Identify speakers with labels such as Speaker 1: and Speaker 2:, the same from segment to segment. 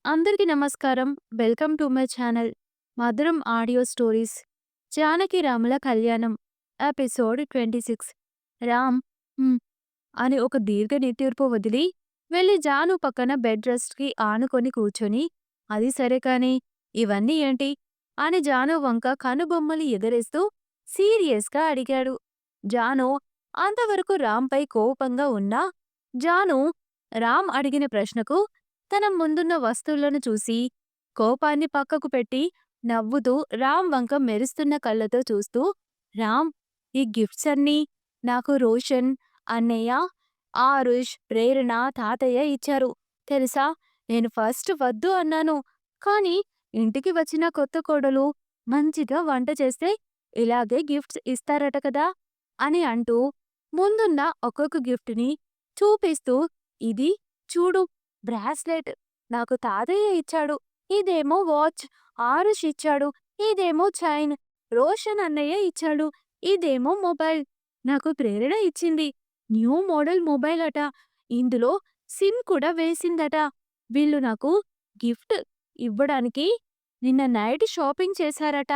Speaker 1: అందరికీ నమస్కారం. Welcome to my channel. మధురం ఆడియో స్టోరీస్. జానకి రాముల కళ్యాణం. ఎపిసోడ్ 26. రామ్ "హ్మ్" అని ఒక దీర్ఘ నిట్టూర్పు వదిలి వెళ్ళి జాను పక్కన బెడ్ రెస్ట్‌కి ఆనుకొని కూర్చొని, "అది సరే కానీ, ఇవన్నీ ఏంటి?" అని జాను వంక కనుబొమ్మలు ఎగరేస్తూ సీరియస్‌గా అడిగాడు. జాను అంతవరకు రామ్‌పై కోపంగా ఉన్నా, జాను రామ్ అడిగిన ప్రశ్నకు తన ముందున్న వస్తువులను చూసి కోపాన్ని పక్కకు పెట్టి నవ్వుతూ రామ్ వంక మెరుస్తున్న కళ్ళతో చూస్తూ, "రామ్, ఈ గిఫ్ట్స్ అన్నీ నాకు రోషన్, అన్నయ్య, ఆరుష్, ప్రేరణ, తాతయ్య ఇచ్చారు. తెలుసా, నేను ఫస్ట్ వద్దు అన్నాను. కానీ ఇంటికి వచ్చిన కొత్త కోడలు మంచిగా వంట చేస్తే ఇలాగే గిఫ్ట్స్ ఇస్తారట కదా" అని అంటూ ముందున్న ఒక్కొక్క గిఫ్ట్‌ని చూపిస్తూ, "ఇది చూడు, బ్రాస్లెట్ నాకు తాతయ్య ఇచ్చాడు. ఇదేమో వాచ్ ఆరుష్ ఇచ్చాడు. ఇదేమో చైన్ రోషన్ అన్నయ్య ఇచ్చాడు. ఇదేమో మొబైల్ నాకు ప్రేరణ ఇచ్చింది. న్యూ మోడల్ మొబైల్ అట. ఇందులో సిమ్ కూడా వేసిందట. వీళ్ళు నాకు గిఫ్ట్ ఇవ్వడానికి నిన్న నైట్ షాపింగ్ చేశారట.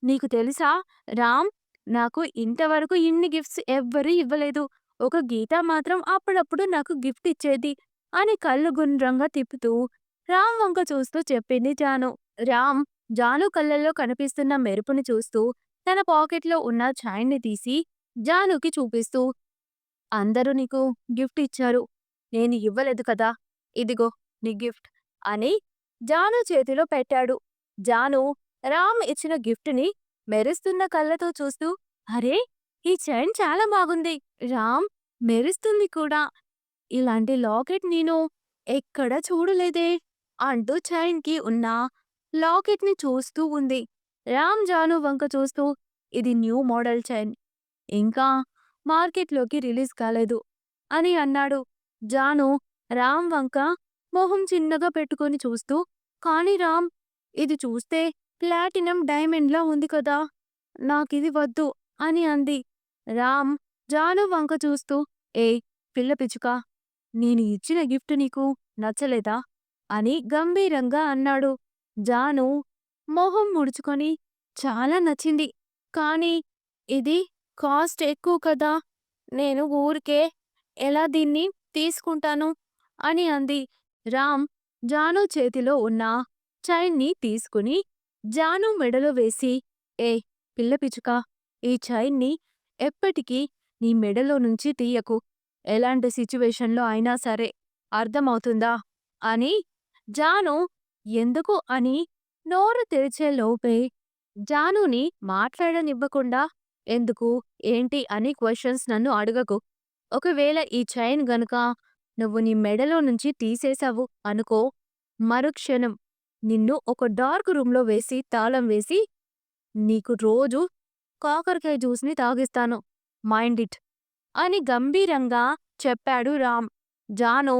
Speaker 1: నీకు తెలుసా రామ్, నాకు ఇంతవరకు ఇన్ని గిఫ్ట్స్ ఎవ్వరూ ఇవ్వలేదు. ఒక గీత మాత్రం అప్పుడప్పుడు నాకు గిఫ్ట్ ఇచ్చేది" అని కళ్ళు గుండ్రంగా తిప్పుతూ రామ్ వంక చూస్తూ చెప్పింది జాను. రామ్ జాను కళ్ళల్లో కనిపిస్తున్న మెరుపుని చూస్తూ తన పాకెట్లో ఉన్న చైన్ని తీసి జానుకి చూపిస్తూ, "అందరూ నీకు గిఫ్ట్ ఇచ్చారు. నేను ఇవ్వలేదు కదా. ఇదిగో నీ గిఫ్ట్" అని జాను చేతిలో పెట్టాడు. జాను రామ్ ఇచ్చిన గిఫ్ట్‌ని మెరుస్తున్న కళ్ళతో చూస్తూ, "అరే, ఈ చైన్ చాలా బాగుంది. రామ్, మెరుస్తుంది కూడా. ఇలాంటి లాకెట్ నేను ఎక్కడా చూడలేదే" అంటూ చైన్‌కి ఉన్న లాకెట్‌ని చూస్తూ ఉంది. రామ్ జాను వంక చూస్తూ, "ఇది న్యూ మోడల్ చైన్. ఇంకా మార్కెట్‌లోకి రిలీజ్ కాలేదు" అని అన్నాడు. జాను రామ్ వంక మొహం చిన్నగా పెట్టుకొని చూస్తూ, "కానీ రామ్, ఇది చూస్తే ప్లాటినం డైమండ్‌లా ఉంది కదా. నాకిది వద్దు" అని అంది. రామ్ జాను వంక చూస్తూ, "ఏయ్ పిల్ల పిచ్చుక, నేను ఇచ్చిన గిఫ్ట్ నీకు నచ్చలేదా?" అని గంభీరంగా అన్నాడు. జాను మొహం ముడుచుకొని, "చాలా నచ్చింది. కానీ ఇది కాస్ట్ ఎక్కువ కదా. నేను ఊరికే ఎలా దీన్ని తీసుకుంటాను" అని అంది. రామ్ జాను చేతిలో ఉన్న చైన్ని తీసుకుని జాను మెడలో వేసి, "ఏయ్ పిల్ల పిచ్చుక, ఈ చైన్ని ఎప్పటికీ నీ మెడలో నుంచి తీయకు. ఎలాంటి సిట్యుయేషన్‌లో అయినా సరే. అర్థమవుతుందా?" అని జాను ఎందుకు అని నోరు తెరిచే లోపే జానుని మాట్లాడనివ్వకుండా, "ఎందుకు? ఏంటి?" అని క్వెషన్స్ నన్ను అడగకు. ఒకవేళ ఈ చైన్ గనుక నువ్వు నీ మెడలో నుంచి తీసేశావు అనుకో, మరుక్షణం నిన్ను ఒక డార్క్ రూమ్‌లో వేసి తాళం వేసి నీకు రోజు కాకరకాయ జ్యూస్‌ని తాగిస్తాను. మైండ్ ఇట్" అని గంభీరంగా చెప్పాడు రామ్. జాను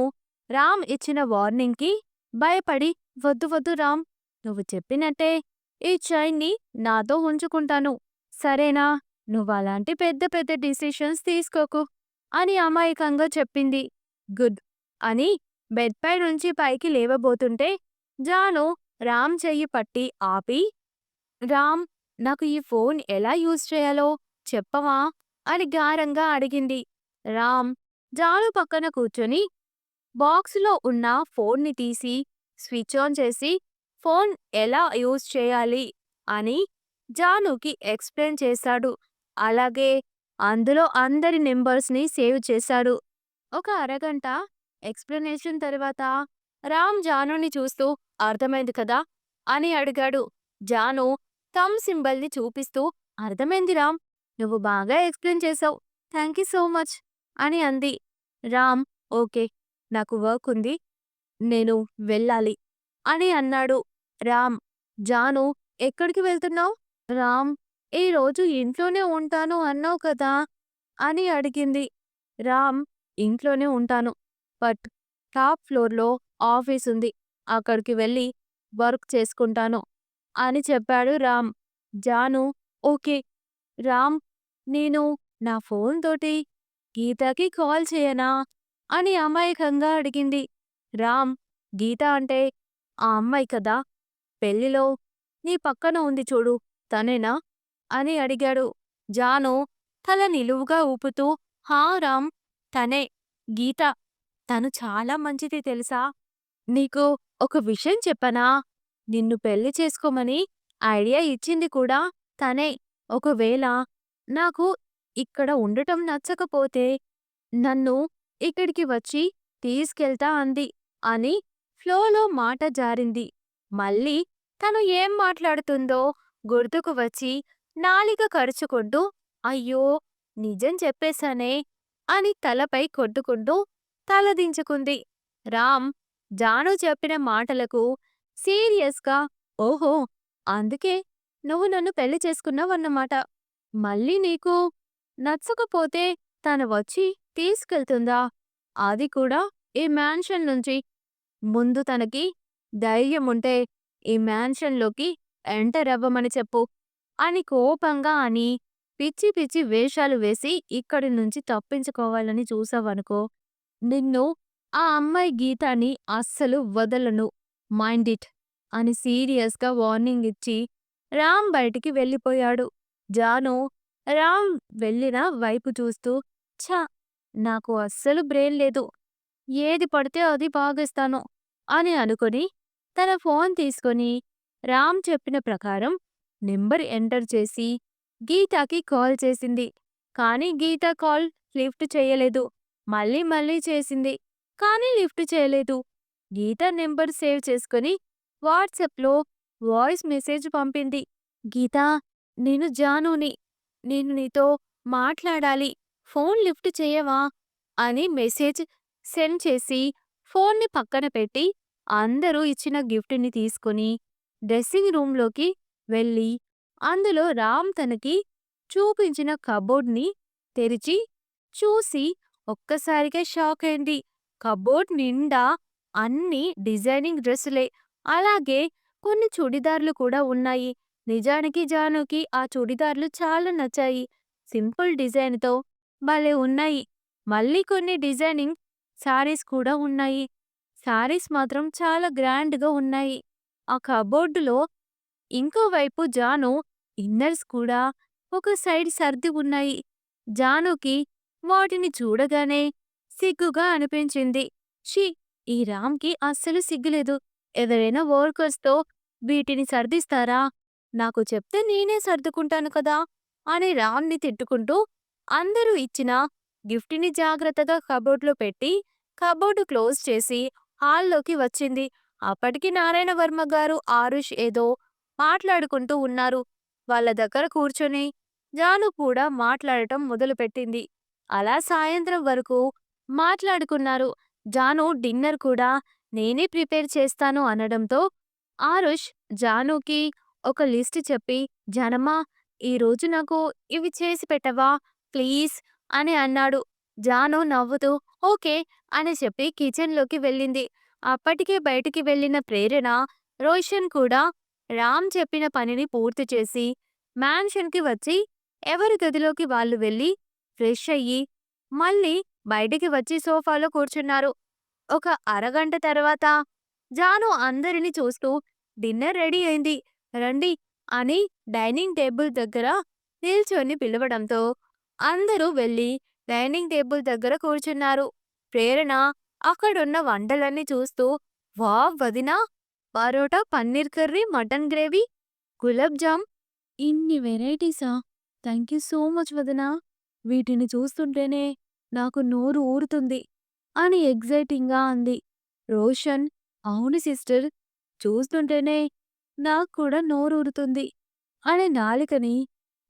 Speaker 1: రామ్ ఇచ్చిన వార్నింగ్‌కి భయపడి, "వద్దు వద్దు రామ్, నువ్వు చెప్పినట్టే ఈ చైన్ని నాతో ఉంచుకుంటాను. సరేనా? నువ్వలాంటి పెద్ద పెద్ద డిసిషన్స్ తీసుకోకు" అని అమాయకంగా చెప్పింది. "గుడ్" అని బెడ్‌పై నుంచి పైకి లేవబోతుంటే జాను రామ్ చెయ్యి పట్టి ఆపి, "రామ్, నాకు ఈ ఫోన్ ఎలా యూజ్ చేయాలో చెప్పవా?" అని గారంగా అడిగింది. రామ్ జాను పక్కన కూర్చొని బాక్స్‌లో ఉన్న ఫోన్ని తీసి స్విచ్ ఆన్ చేసి, ఫోన్ ఎలా యూజ్ చేయాలి అని జానుకి ఎక్స్‌ప్లెయిన్ చేశాడు. అలాగే అందులో అందరి నంబర్స్‌ని సేవ్ చేశాడు. ఒక అరగంట ఎక్స్‌ప్లనేషన్ తర్వాత రామ్ జానుని చూస్తూ, "అర్థమైంది కదా" అని అడిగాడు. జాను థంబ్ సింబల్‌ని చూపిస్తూ, "అర్థమైంది రామ్. నువ్వు బాగా ఎక్స్‌ప్లెయిన్ చేశావు. థాంక్ యూ సో మచ్" అని అంది. రామ్, "ఓకే. నాకు వర్క్ ఉంది. నేను వెళ్ళాలి" అని అన్నాడు. రామ్, "జాను, ఎక్కడికి వెళ్తున్నావు?" రామ్, "ఈరోజు ఇంట్లోనే ఉంటాను అన్నావు కదా" అని అడిగింది. రామ్, "ఇంట్లోనే ఉంటాను. బట్ టాప్ ఫ్లోర్‌లో ఆఫీస్ ఉంది. అక్కడికి వెళ్ళి వర్క్ చేసుకుంటాను" అని చెప్పాడు రామ్. జాను, "ఓకే. రామ్, నేను నా ఫోన్ తోటి గీతకి కాల్ చేయనా?" అని అమాయకంగా అడిగింది. రామ్, "గీత అంటే ఆ అమ్మాయి కదా! పెళ్లిలో నీ పక్కన ఉంది చూడు తనేనా? అని అడిగాడు. జాను తల నిలువుగా ఊపుతూ హా రామ్, తనే, గీత. తను చాలా మంచిది తెలుసా? నీకు ఒక విషయం చెప్పనా? నిన్ను పెళ్లి చేసుకోమని ఐడియా ఇచ్చింది కూడా తనే. ఒకవేళ నాకు ఇక్కడ ఉండటం నచ్చకపోతే నన్ను ఇక్కడికి వచ్చి తీసుకెళ్తా అంది అని ఫ్లోలో మాట జారింది. మళ్ళీ తను ఏం మాట్లాడుతుందో గుర్తుకు వచ్చి నాలిక కరుచుకుంటూ అయ్యో, నిజం చెప్పేశానే అని తలపై కొట్టుకుంటూ తలదించుకుంది. రామ్ జాను చెప్పిన మాటలకు సీరియస్‌గా ఓహో, అందుకే నువ్వు నన్ను పెళ్లి చేసుకున్నావన్నమాట. మళ్ళీ నీకు నచ్చకపోతే తను వచ్చి తీసుకెళ్తుందా? అది కూడా ఈ మ్యాన్షన్ నుంచి. ముందు తనకి ధైర్యముంటే ఈ మ్యాన్షన్‌లోకి ఎంటర్ అవ్వమని చెప్పు అని కోపంగా అని పిచ్చి పిచ్చి వేషాలు వేసి ఇక్కడి నుంచి తప్పించుకోవాలని చూసావనుకో, నిన్ను ఆ అమ్మాయి గీతాని అస్సలు వదలను. మైండ్ ఇట్ అని సీరియస్‌గా వార్నింగ్ ఇచ్చి రామ్ బయటికి వెళ్ళిపోయాడు. జాను రామ్ వెళ్ళిన వైపు చూస్తూ ఛ! నాకు అస్సలు బ్రెయిన్ లేదు. ఏది పడితే అది బాగేస్తాను అని అనుకుని తన ఫోన్ తీసుకొని రామ్ చెప్పిన ప్రకారం నెంబర్ ఎంటర్ చేసి గీతాకి కాల్ చేసింది. కానీ గీత కాల్ లిఫ్ట్ చేయలేదు. మళ్ళీ మళ్ళీ చేసింది. కానీ లిఫ్ట్ చేయలేదు. గీత నెంబర్ సేవ్ చేసుకొని వాట్సాప్‌లో వాయిస్ మెసేజ్ పంపింది. గీతా, నేను జానుని. నేను నీతో మాట్లాడాలి. ఫోన్ లిఫ్ట్ చేయవా? అని మెసేజ్ సెండ్ చేసి ఫోన్ని పక్కన పెట్టి అందరూ ఇచ్చిన గిఫ్ట్‌ని తీసుకొని డ్రెస్సింగ్ రూమ్‌లోకి వెళ్ళి అందులో రామ్ తనకి చూపించిన కబోర్డ్‌ని తెరిచి చూసి ఒక్కసారిగా షాక్ అయింది. కబోర్డ్ నిండా అన్ని డిజైనింగ్ డ్రెస్సులే. అలాగే కొన్ని చుడిదార్లు కూడా ఉన్నాయి. నిజానికి జానుకి ఆ చుడిదార్లు చాలా నచ్చాయి. సింపుల్ డిజైన్‌తో భలే ఉన్నాయి. మళ్ళీ కొన్ని డిజైనింగ్ శారీస్ కూడా ఉన్నాయి. శారీస్ మాత్రం చాలా గ్రాండ్‌గా ఉన్నాయి. ఆ కబోర్డులో ఇంకోవైపు జాను ఇన్నర్స్ కూడా ఒక సైడ్ సర్ది ఉన్నాయి. జానుకి వాటిని చూడగానే సిగ్గుగా అనిపించింది. ఛీ! ఈ రామ్‌కి అస్సలు సిగ్గులేదు. ఎవరైనా వర్కర్స్‌తో వీటిని సర్దిస్తారా? నాకు చెప్తే నేనే సర్దుకుంటాను కదా! అని రామ్‌ని తిట్టుకుంటూ అందరూ ఇచ్చిన గిఫ్ట్‌ని జాగ్రత్తగా కబోర్డ్‌లో పెట్టి కబోర్డు క్లోజ్ చేసి హాల్లోకి వచ్చింది. అప్పటికి నారాయణ వర్మ గారు, ఆరుష్ ఏదో మాట్లాడుకుంటూ ఉన్నారు. వాళ్ళ దగ్గర కూర్చొని జాను కూడా మాట్లాడటం మొదలుపెట్టింది. అలా సాయంత్రం వరకు మాట్లాడుకున్నారు. జాను డిన్నర్ కూడా నేనే ప్రిపేర్ చేస్తాను అనడంతో ఆరుష్ జానుకి ఒక లిస్ట్ చెప్పి జానమ్మా, ఈరోజు నాకు ఇవి చేసి పెట్టవా ప్లీజ్ అని అన్నాడు. జాను నవ్వుతూ ఓకే అని చెప్పి కిచెన్‌లోకి వెళ్ళింది. అప్పటికే బయటికి వెళ్ళిన ప్రేరణ, రోషన్ కూడా రామ్ చెప్పిన పనిని పూర్తి చేసి మ్యాన్షన్‌కి వచ్చి ఎవరి గదిలోకి వాళ్ళు వెళ్ళి ఫ్రెష్ అయ్యి మళ్ళీ బయటికి వచ్చి సోఫాలో కూర్చున్నారు. ఒక అరగంట తర్వాత జాను అందరిని చూస్తూ డిన్నర్ రెడీ అయింది, రండి అని డైనింగ్ టేబుల్ దగ్గర నిల్చొని పిలవడంతో అందరూ వెళ్ళి డైనింగ్ టేబుల్ దగ్గర కూర్చున్నారు. ప్రేరణ అక్కడున్న వంటలన్నీ చూస్తూ వావ్ వదినా, parotta, paneer curry, mutton gravy, gulab jamun, ఇన్ని వెరైటీసా? థాంక్ యూ సో మచ్ వదినా. వీటిని చూస్తుంటేనే నాకు నోరు ఊరుతుంది అని ఎగ్జైటింగ్‌గా అంది. రోషన్ అవును సిస్టర్, చూస్తుంటేనే నాకు కూడా నోరూరుతుంది అని నాలికని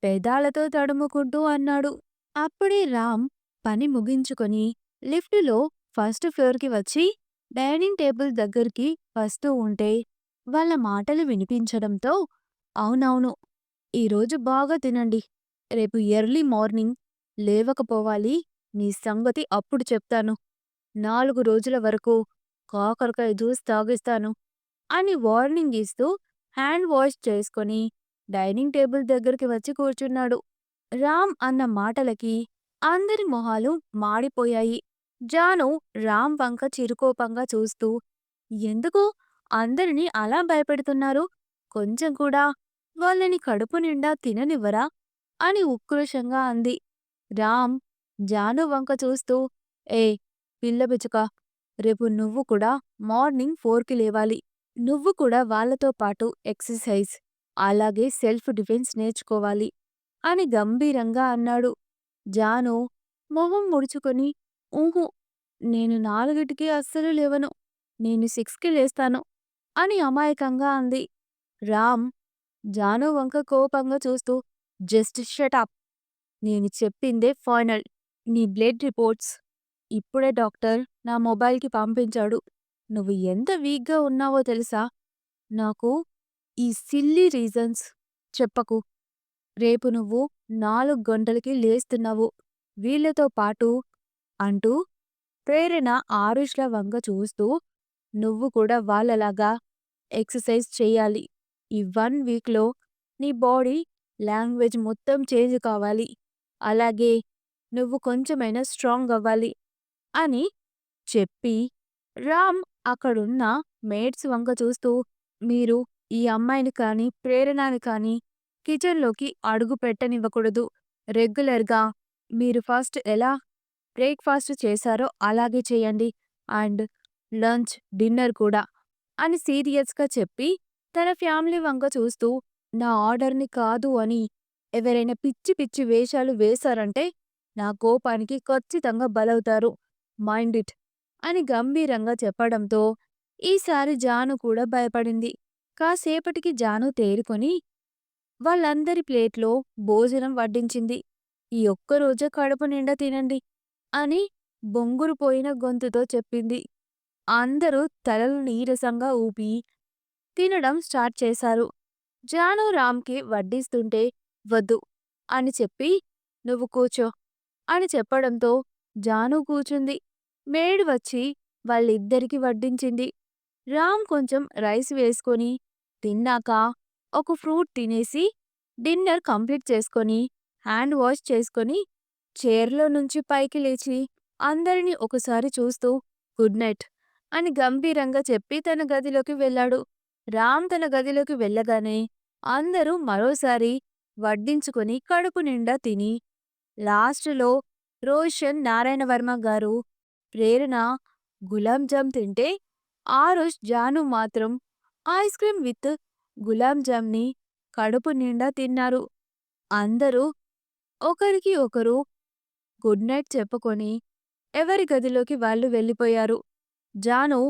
Speaker 1: పెదాలతో తడుముకుంటూ అన్నాడు. అప్పుడే రామ్ పని ముగించుకొని లిఫ్టులో ఫస్ట్ ఫ్లోర్‌కి వచ్చి డైనింగ్ టేబుల్ దగ్గరికి వస్తూ ఉంటే వాళ్ళ మాటలు వినిపించడంతో అవునవును, ఈరోజు బాగా తినండి. రేపు ఎర్లీ మార్నింగ్ లేవకపోవాలి. నీ సంగతి అప్పుడు చెప్తాను. 4 రోజుల వరకు కాకరకాయ జ్యూస్ తాగిస్తాను అని వార్నింగ్ ఇస్తూ హ్యాండ్ వాష్ చేసుకొని డైనింగ్ టేబుల్ దగ్గరికి వచ్చి కూర్చున్నాడు. రామ్ అన్న మాటలకి అందరి మొహాలు మాడిపోయాయి. జాను రామ్ వంక చిరుకోపంగా చూస్తూ ఎందుకు అందరినీ అలా భయపెడుతున్నారు? కొంచెం కూడా వాళ్ళని కడుపు నిండా తిననివ్వరా? అని ఉక్రోషంగా అంది. రామ్ జాను వంక చూస్తూ, ఏ పిల్ల పిచ్చుక, రేపు నువ్వు కూడా మార్నింగ్ 4కి లేవాలి. నువ్వు కూడా వాళ్ళతో పాటు ఎక్సర్సైజ్, అలాగే సెల్ఫ్ డిఫెన్స్ నేర్చుకోవాలి అని గంభీరంగా అన్నాడు. జాను మొహం ముడుచుకొని, ఊహు, నేను 4కి అస్సలు లేవను. నేను 6కి లేస్తాను అని అమాయకంగా అంది. రామ్ జాను వంక కోపంగా చూస్తూ, జస్ట్ షట్ అప్. నేను చెప్పిందే ఫైనల్. నీ బ్లడ్ రిపోర్ట్స్ ఇప్పుడే డాక్టర్ నా మొబైల్కి పంపించాడు. నువ్వు ఎంత వీక్గా ఉన్నావో తెలుసా? నాకు ఈ సిల్లీ రీజన్స్ చెప్పకు. రేపు నువ్వు 4 గంటలకి లేస్తున్నావు వీళ్ళతో పాటు అంటూ ప్రేరణ ఆరుష్ల వంక చూస్తూ, నువ్వు కూడా వాళ్ళలాగా ఎక్సర్సైజ్ చెయ్యాలి. ఈ 1 వీక్లో నీ బాడీ లాంగ్వేజ్ మొత్తం చేంజ్ కావాలి. అలాగే నువ్వు కొంచెమైనా స్ట్రాంగ్ అవ్వాలి అని చెప్పి రామ్ అక్కడున్న మేడ్స్ వంక చూస్తూ, మీరు ఈ అమ్మాయిని కానీ ప్రేరణని కానీ కిచెన్లోకి అడుగు పెట్టనివ్వకూడదు. రెగ్యులర్గా మీరు ఫస్ట్ ఎలా బ్రేక్ఫాస్ట్ చేశారో అలాగే చేయండి. అండ్ లంచ్, డిన్నర్ కూడా అని సీరియస్గా చెప్పి తన ఫ్యామిలీ వంక చూస్తూ, నా ఆర్డర్ని కాదు అని ఎవరైనా పిచ్చి పిచ్చి వేషాలు వేశారంటే నా కోపానికి ఖచ్చితంగా బలవుతారు. మైండ్ ఇట్ అని గంభీరంగా చెప్పడంతో ఈసారి జాను కూడా భయపడింది. కాసేపటికి జాను తేరుకొని వాళ్ళందరి ప్లేట్లో భోజనం వడ్డించింది. ఈ ఒక్కరోజే కడుపు నిండా తినండి అని బొంగురుపోయిన గొంతుతో చెప్పింది. అందరూ తలలు నీరసంగా ఊపి తినడం స్టార్ట్ చేశారు. జాను రామ్కి వడ్డిస్తుంటే వద్దు అని చెప్పి, నువ్వు కూర్చో అని చెప్పడంతో జాను కూచుంది. మేడ్ వచ్చి వాళ్ళిద్దరికి వడ్డించింది. రామ్ కొంచెం రైస్ వేసుకొని తిన్నాక ఒక ఫ్రూట్ తినేసి డిన్నర్ కంప్లీట్ చేసుకొని హ్యాండ్ వాష్ చేసుకొని చైర్లో నుంచి పైకి లేచి అందరినీ ఒకసారి చూస్తూ గుడ్ నైట్ అని గంభీరంగా చెప్పి తన గదిలోకి వెళ్ళాడు. రామ్ తన గదిలోకి వెళ్ళగానే అందరూ మరోసారి వడ్డించుకొని కడుపు నిండా తిని లాస్టులో రోషన్ నారాయణవర్మ గారు ప్రేరణ గులాబ్ జామ్ తింటే ఆరుష్ జాను మాత్రం ఐస్ క్రీమ్ విత్ గులాబ్ జామ్ని కడుపు నిండా తిన్నారు. అందరూ ఒకరికి ఒకరు గుడ్ నైట్ చెప్పుకొని ఎవరి గదిలోకి వాళ్ళు వెళ్ళిపోయారు. జాను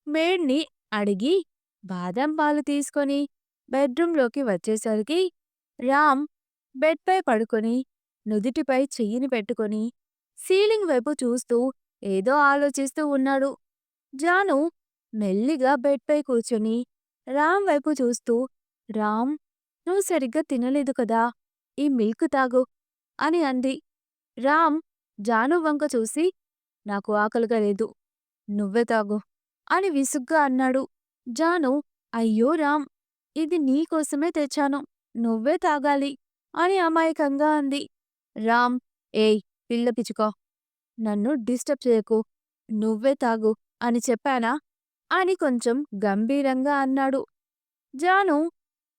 Speaker 1: మేడ్ని అడిగి బాదం పాలు తీసుకొని బెడ్రూంలోకి వచ్చేసరికి రామ్ బెడ్పై పడుకొని నుదిటిపై చెయ్యిని పెట్టుకొని సీలింగ్ వైపు చూస్తూ ఏదో ఆలోచిస్తూ ఉన్నాడు. జాను మెల్లిగా బెడ్పై కూర్చొని రామ్ వైపు చూస్తూ, రామ్, నువ్వు సరిగ్గా తినలేదు కదా, ఈ మిల్క్ తాగు అని అంది. రామ్ జాను వంక చూసి, నాకు ఆకలిగా లేదు, నువ్వే తాగు అని విసుగ్గా అన్నాడు. జాను, అయ్యో రామ్, ఇది నీకోసమే తెచ్చాను, నువ్వే తాగాలి అని అమాయకంగా అంది. రామ్, ఏయ్ పిల్ల పిచ్చుక, నన్ను డిస్టర్బ్ చేయకు, నువ్వే తాగు అని చెప్పానా అని కొంచెం గంభీరంగా అన్నాడు. జాను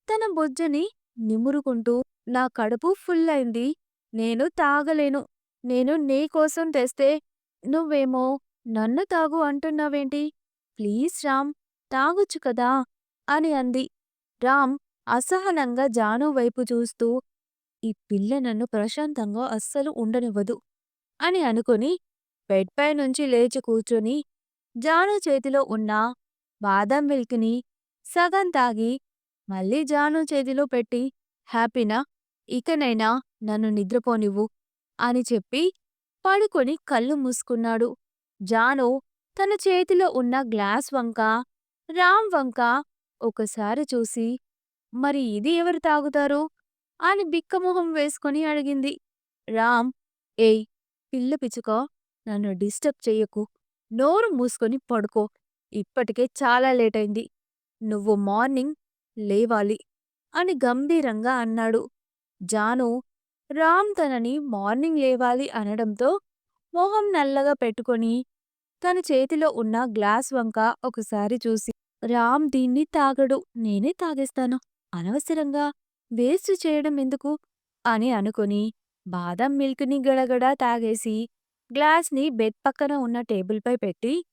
Speaker 1: తన బొజ్జని నిమురుకుంటూ, నా కడుపు ఫుల్లయింది, నేను తాగలేను, నేను నీకోసం తెస్తే నువ్వేమో నన్ను తాగు అంటున్నావేంటి? ప్లీజ్ రామ్, తాగొచ్చు కదా అని అంది. రామ్ అసహనంగా జాను వైపు చూస్తూ, ఈ పిల్ల నన్ను ప్రశాంతంగా అస్సలు ఉండనివ్వదు అని అనుకుని బెడ్పై నుంచి లేచి కూర్చొని జాను చేతిలో ఉన్న బాదం మిల్క్ని సగం తాగి మళ్ళీ జాను చేతిలో పెట్టి, హ్యాపీనా, ఇకనైనా నన్ను నిద్రపోనివ్వు అని చెప్పి పడుకొని కళ్ళు మూసుకున్నాడు. జాను తన చేతిలో ఉన్న గ్లాస్ వంక రామ్ వంక ఒకసారి చూసి, మరి ఇది ఎవరు తాగుతారు అని బిక్కమొహం వేసుకొని అడిగింది. రామ్, ఏయ్ పిల్ల పిచ్చుక, నన్ను డిస్టర్బ్ చెయ్యకు, నోరు మూసుకొని పడుకో, ఇప్పటికే చాలా లేటైంది, నువ్వు మార్నింగ్ లేవాలి అని గంభీరంగా అన్నాడు. జాను రామ్ తనని మార్నింగ్ లేవాలి అనడంతో మొహం నల్లగా పెట్టుకొని తన చేతిలో ఉన్న గ్లాస్ వంక ఒకసారి చూసి రామ్ దీన్ని తాగడు. నేనే తాగేస్తాను. అనవసరంగా వేస్ట్ చేయడం ఎందుకు అని అనుకుని బాదం మిల్క్‌ని గడగడా తాగేసి గ్లాస్‌ని బెడ్ పక్కన ఉన్న టేబుల్‌పై పెట్టి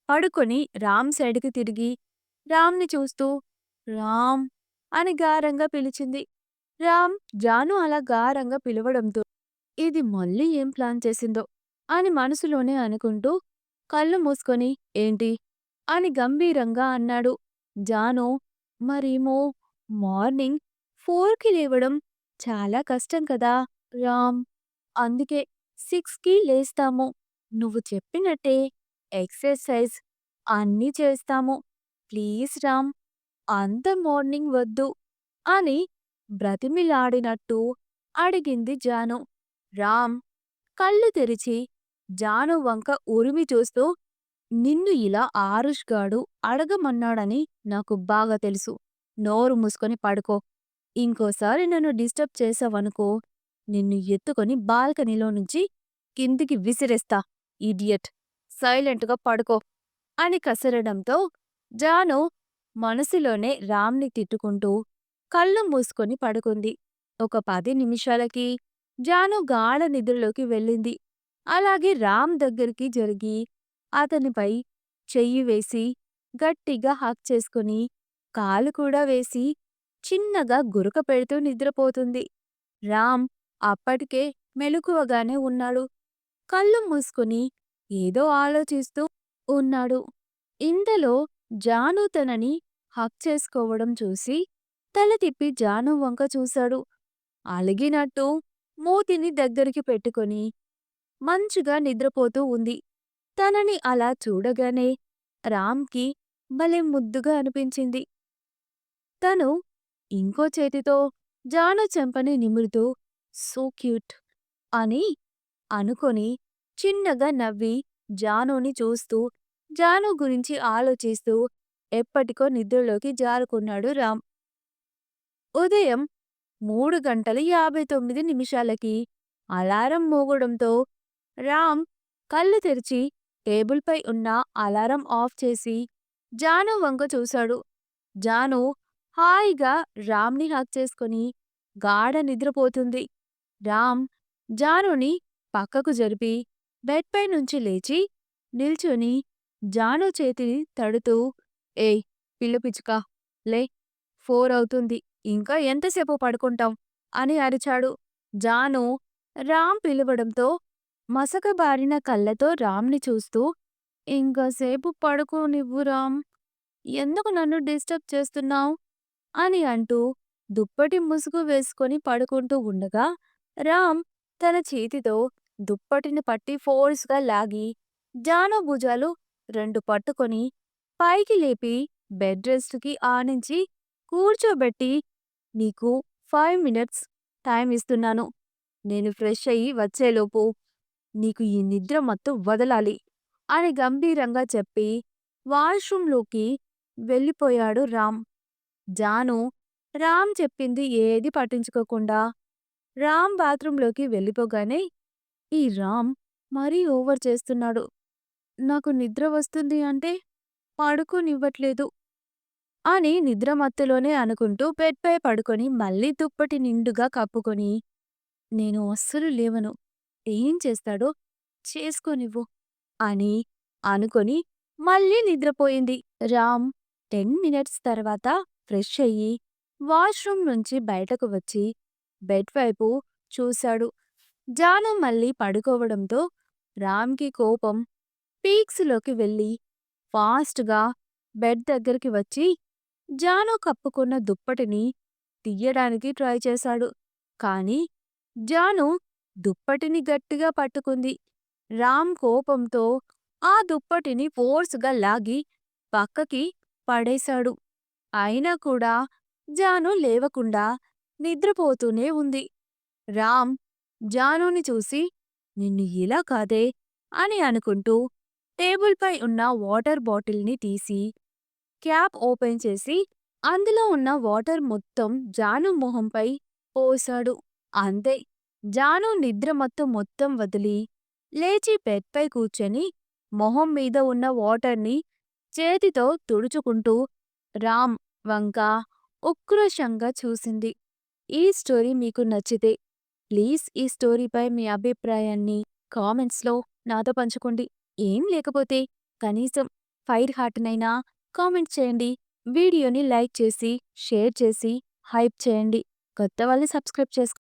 Speaker 1: పడుకొని రామ్ సైడ్‌కి తిరిగి రామ్‌ని చూస్తూ రామ్ అని గారంగా పిలిచింది. రామ్ జాను అలా గారంగా పిలవడంతో ఇది మళ్ళీ ఏం ప్లాన్ చేసిందో అని మనసులోనే అనుకుంటూ కళ్ళు మూసుకొని ఏంటి అని గంభీరంగా అన్నాడు. జాను మరేమో మార్నింగ్ 4కి లేవడం చాలా కష్టం కదా రామ్. అందుకే 6కి లేస్తాము. నువ్వు చెప్పినట్టే ఎక్సర్సైజ్ అన్నీ చేస్తాము. ప్లీజ్ రామ్ అంత మార్నింగ్ వద్దు అని బ్రతిమిలాడినట్టు అడిగింది జాను. రామ్ కళ్ళు తెరిచి జాను వంక ఉరిమి చూస్తూ నిన్ను ఇలా ఆరుష్ గాడు అడగమన్నాడని నాకు బాగా తెలుసు. నోరు మూసుకొని పడుకో. ఇంకోసారి నన్ను డిస్టర్బ్ చేశావనుకో నిన్ను ఎత్తుకొని బాల్కనీలో నుంచి కిందికి విసిరేస్తా. ఇడియట్. సైలెంట్‌గా పడుకో అని కసరడంతో జాను మనసులోనే రామ్‌ని తిట్టుకుంటూ కళ్ళు మూసుకొని పడుకుంది. ఒక 10 నిమిషాలకి జాను గాఢ నిద్రలోకి వెళ్ళింది. అలాగే రామ్ దగ్గరికి జరిగి అతనిపై చెయ్యి వేసి గట్టిగా హగ్ చేసుకుని కాలు కూడా వేసి చిన్నగా గురక పెడుతూ నిద్రపోతుంది. రామ్ అప్పటికే మెలకువగానే ఉన్నాడు. కళ్ళు మూసుకుని ఏదో ఆలోచిస్తూ ఉన్నాడు. ఇంతలో జాను తనని హగ్ చేసుకోవడం చూసి తల తిప్పి జాను వంక చూశాడు. అలిగినట్టు మూతిని దగ్గరికి పెట్టుకొని మంచుగా నిద్రపోతూ ఉంది. తనని అలా చూడగానే రామ్‌కి భలే ముద్దుగా అనిపించింది. తను ఇంకో చేతితో జాను చెంపని నిమురుతూ సో క్యూట్ అని అనుకొని చిన్నగా నవ్వి జానుని చూస్తూ జాను గురించి ఆలోచిస్తూ ఎప్పటికో నిద్రలోకి జారుకున్నాడు రామ్. ఉదయం 3:59 అలారం మోగడంతో రామ్ కళ్ళు తెరిచి టేబుల్పై ఉన్న అలారం ఆఫ్ చేసి జాను వంక చూశాడు. జాను హాయిగా రామ్‌ని హగ్ చేసుకొని గాఢ నిద్రపోతుంది. రామ్ జానుని పక్కకు జరిపి బెడ్‌పై నుంచి లేచి నిల్చొని జాను చేతిని తడుతూ ఏయ్ పిల్ల పిచ్చుక లే 4 అవుతుంది. ఇంకా ఎంతసేపు పడుకుంటాం అని అరిచాడు. జాను రామ్ పిలవడంతో మసకబారిన కళ్ళతో రామ్‌ని చూస్తూ ఇంకాసేపు పడుకోనివ్వు రామ్. ఎందుకు నన్ను డిస్టర్బ్ చేస్తున్నావ్? అని అంటూ దుప్పటి ముసుగు వేసుకొని పడుకుంటూ ఉండగా రామ్ తన చేతితో దుప్పటిని పట్టి ఫోర్స్‌గా లాగి జాను భుజాలు 2 పట్టుకొని పైకి లేపి బెడ్ రెస్ట్‌కి ఆనించి కూర్చోబెట్టి నీకు 5 మినిట్స్ టైం ఇస్తున్నాను. నేను ఫ్రెష్ అయ్యి వచ్చేలోపు నీకు ఈ నిద్ర మత్తు వదలాలి అని గంభీరంగా చెప్పి వాష్‌రూమ్‌లోకి వెళ్ళిపోయాడు రామ్. జాను రామ్ చెప్పింది ఏదీ పట్టించుకోకుండా రామ్ బాత్రూంలోకి వెళ్ళిపోగానే ఈ రామ్ మరీ ఓవర్ చేస్తున్నాడు. నాకు నిద్ర వస్తుంది అంటే పడుకోనివ్వట్లేదు అని నిద్రమత్తులోనే అనుకుంటూ బెడ్‌పై పడుకొని మళ్ళీ దుప్పటి నిండుగా కప్పుకొని నేను అస్సలు లేవను. ఏం చేస్తాడో చేసుకోనివ్వు అని అనుకొని మళ్ళీ నిద్రపోయింది. రామ్ 10 మినిట్స్ తర్వాత ఫ్రెష్ అయ్యి వాష్‌రూమ్ నుంచి బయటకు వచ్చి బెడ్ వైపు చూశాడు. జాను మళ్ళీ పడుకోవడంతో రామ్‌కి కోపం పీక్స్‌లోకి వెళ్ళి ఫాస్ట్‌గా బెడ్ దగ్గరికి వచ్చి జాను కప్పుకున్న దుప్పటిని తీయడానికి ట్రై చేశాడు. కానీ జాను దుప్పటిని గట్టిగా పట్టుకుంది. రామ్ కోపంతో ఆ దుప్పటిని ఫోర్స్‌గా లాగి పక్కకి పడేశాడు. అయినా కూడా జాను లేవకుండా నిద్రపోతూనే ఉంది. రామ్ జానుని చూసి నిన్ను ఇలా కాదే అని అనుకుంటూ టేబుల్పై ఉన్న వాటర్ బాటిల్‌ని తీసి క్యాప్ ఓపెన్ చేసి అందులో ఉన్న వాటర్ మొత్తం జాను మొహంపై పోశాడు. అంతే. జాను నిద్రమత్తు మొత్తం వదిలి లేచి బెడ్‌పై కూర్చొని మొహం మీద ఉన్న వాటర్‌ని చేతితో తుడుచుకుంటూ రామ్ వంక ఉక్రోషంగా చూసింది. ఈ స్టోరీ మీకు నచ్చితే ప్లీజ్ ఈ స్టోరీపై మీ అభిప్రాయాన్ని కామెంట్స్‌లో నాతో పంచుకోండి. ఏం లేకపోతే కనీసం ఫైర్ హార్ట్‌నైనా కామెంట్ చేయండి. వీడియోని లైక్ చేసి, షేర్ చేసి, హైప్ చేయండి. కొత్త వాళ్ళు సబ్స్క్రైబ్ చేసుకోండి.